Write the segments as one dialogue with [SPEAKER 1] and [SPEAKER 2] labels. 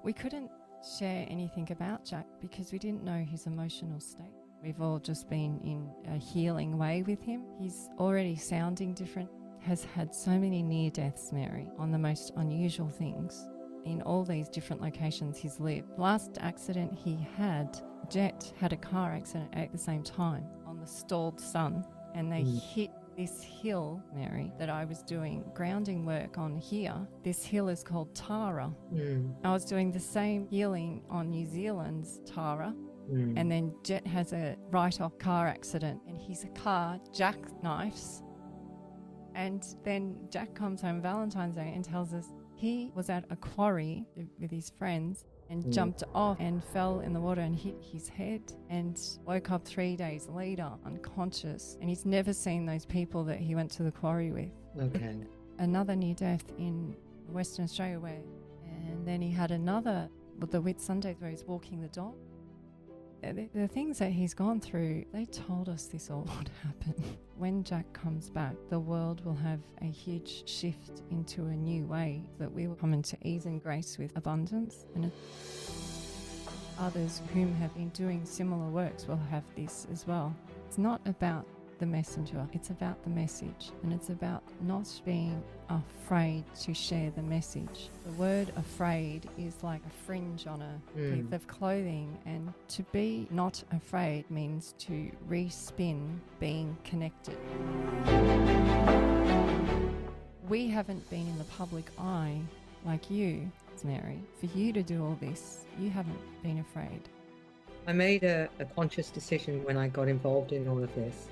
[SPEAKER 1] We couldn't share anything about Jack because we didn't know his emotional state. We've all just been in a healing way with him. He's already sounding different, has had so many near deaths, Mary, on the most unusual things. In all these different locations he's lived. Last accident he had, Jet had a car accident at the same time on the stalled sun, and they hit this hill, Mary, that I was doing grounding work on here. This hill is called Tara. I was doing the same healing on New Zealand's Tara. And then Jet has a write-off car accident and his car jackknifes. And then Jack comes home Valentine's Day and tells us he was at a quarry with his friends and jumped off and fell in the water and hit his head and woke up 3 days later unconscious. And he's never seen those people that he went to the quarry with.
[SPEAKER 2] Okay.
[SPEAKER 1] Another near death in Western Australia and then he had another, the Whit Sundays where he's walking the dog. The things that he's gone through, they told us this all would happen. When Jack comes back, the world will have a huge shift into a new way, that we will come into ease and grace with abundance. And others whom have been doing similar works will have this as well. It's not about the messenger, it's about the message, and it's about not being afraid to share the message. The word afraid is like a fringe on a piece of clothing, and to be not afraid means to re-spin being connected. We haven't been in the public eye like you, Mary. For you to do all this, you haven't been afraid.
[SPEAKER 2] I made a conscious decision when I got involved in all of this,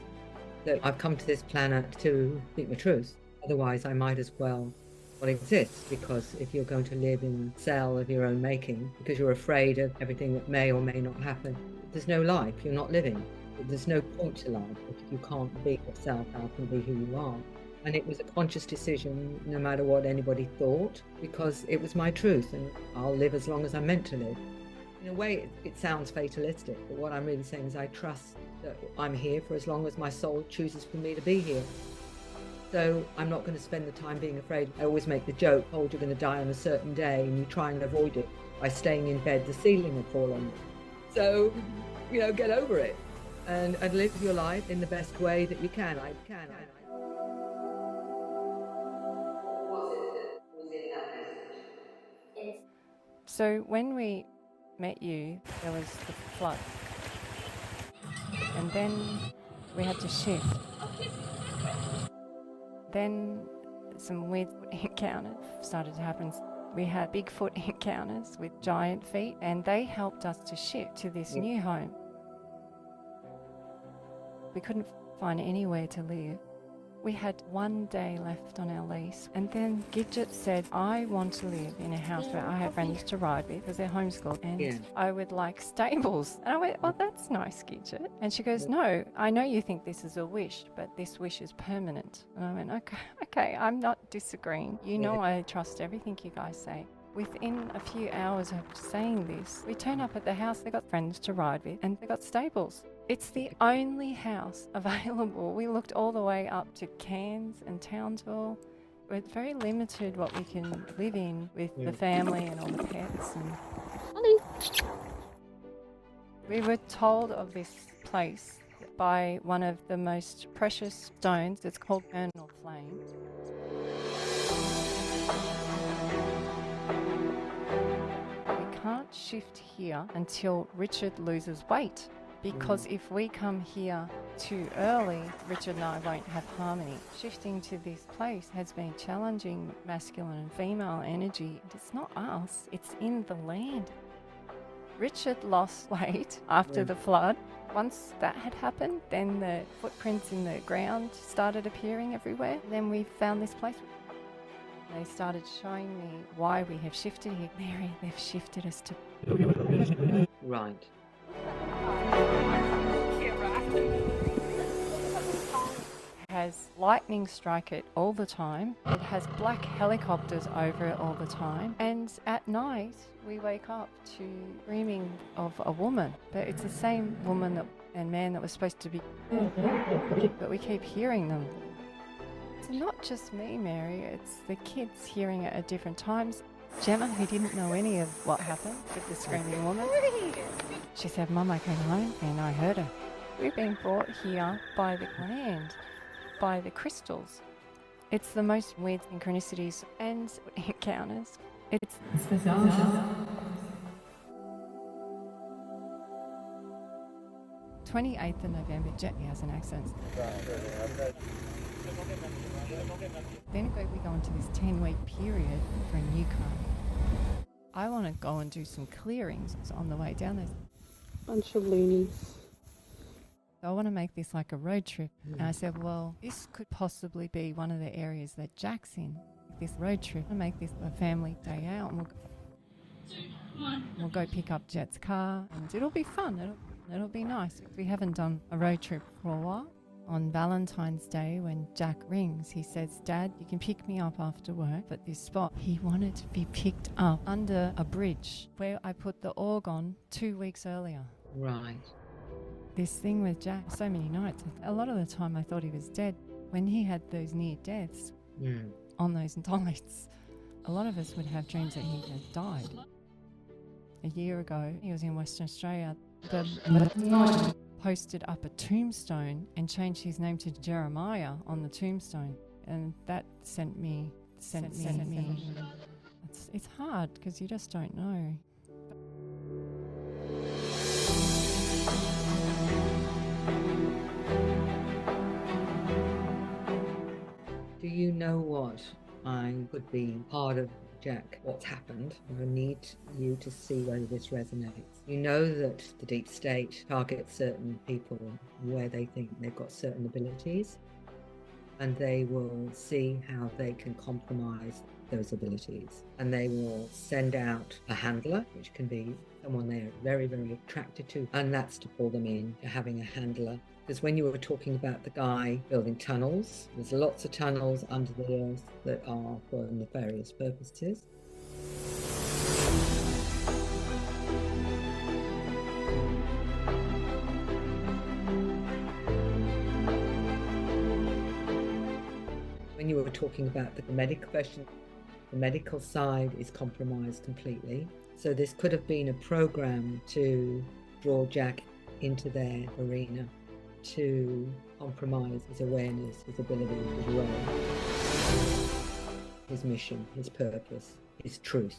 [SPEAKER 2] that I've come to this planet to speak the truth. Otherwise, I might as well not exist, because if you're going to live in a cell of your own making, because you're afraid of everything that may or may not happen, there's no life, you're not living. There's no point to life if you can't be yourself out and be who you are. And it was a conscious decision, no matter what anybody thought, because it was my truth, and I'll live as long as I'm meant to live. In a way, it sounds fatalistic, but what I'm really saying is I trust that I'm here for as long as my soul chooses for me to be here. So I'm not going to spend the time being afraid. I always make the joke, told you're going to die on a certain day, and you try and avoid it by staying in bed, the ceiling will fall on you. So, get over it and live your life in the best way that you can. What was it that was in that message?
[SPEAKER 1] So when we met you, there was the flood. And then we had to shift. Then some weird encounters started to happen. We had Bigfoot encounters with giant feet, and they helped us to shift to this new home. We couldn't find anywhere to live. We had 1 day left on our lease, and then Gidget said, I want to live in a house where I have friends to ride with because they're homeschooled, and I would like stables. And I went, well, that's nice, Gidget. And she goes, no, I know you think this is a wish, but this wish is permanent. And I went, okay, I'm not disagreeing. You know I trust everything you guys say. Within a few hours of saying this, we turn up at the house, they got friends to ride with, and they got stables. It's the only house available. We looked all the way up to Cairns and Townsville. It's very limited what we can live in with the family and all the pets. And we were told of this place by one of the most precious stones. It's called Eternal Flame. We can't shift here until Richard loses weight. Because if we come here too early, Richard and I won't have harmony. Shifting to this place has been challenging masculine and female energy. It's not us, it's in the land. Richard lost weight after the flood. Once that had happened, then the footprints in the ground started appearing everywhere. Then we found this place. They started showing me why we have shifted here. Mary, they've shifted us to...
[SPEAKER 2] Right.
[SPEAKER 1] Has lightning strike it all the time. It has black helicopters over it all the time. And at night, we wake up to dreaming of a woman. But it's the same woman and man that was supposed to be... But we keep hearing them. It's not just me, Mary. It's the kids hearing it at different times. Gemma, who didn't know any of what happened with the screaming woman, she said, Mum, I came home and I heard her. We've been brought here by the land, by the crystals. It's the most weird synchronicities and encounters. It's bizarre. 28th of November, Jet has an accident. Then we go into this 10-week period for a new car. I want to go and do some clearings on the way down there.
[SPEAKER 3] Bunch of loonies.
[SPEAKER 1] I want to make this like a road trip. And I said, well, this could possibly be one of the areas that Jack's in. This road trip. I make this a family day out and we'll go pick up Jet's car and it'll be fun. It'll be nice. We haven't done a road trip for a while. On Valentine's Day, when Jack rings, he says, Dad, you can pick me up after work at this spot. He wanted to be picked up under a bridge where I put the org on 2 weeks earlier.
[SPEAKER 2] Right.
[SPEAKER 1] This thing with Jack, so many nights, a lot of the time I thought he was dead. When he had those near deaths on those nights, a lot of us would have dreams that he had died. A year ago, he was in Western Australia. The posted up a tombstone and changed his name to Jeremiah on the tombstone, and that sent me. It's hard because you just don't know.
[SPEAKER 2] Do you know what I could be part of, Jack, what's happened? I need you to see whether this resonates. You know that the deep state targets certain people where they think they've got certain abilities, and they will see how they can compromise those abilities. And they will send out a handler, which can be someone they're very, very attracted to, and that's to pull them in to having a handler. Because when you were talking about the guy building tunnels, there's lots of tunnels under the earth that are for nefarious purposes. When you were talking about the medical question, the medical side is compromised completely. So this could have been a program to draw Jack into their arena, to compromise his awareness, his ability, his role, his mission, his purpose, his truth.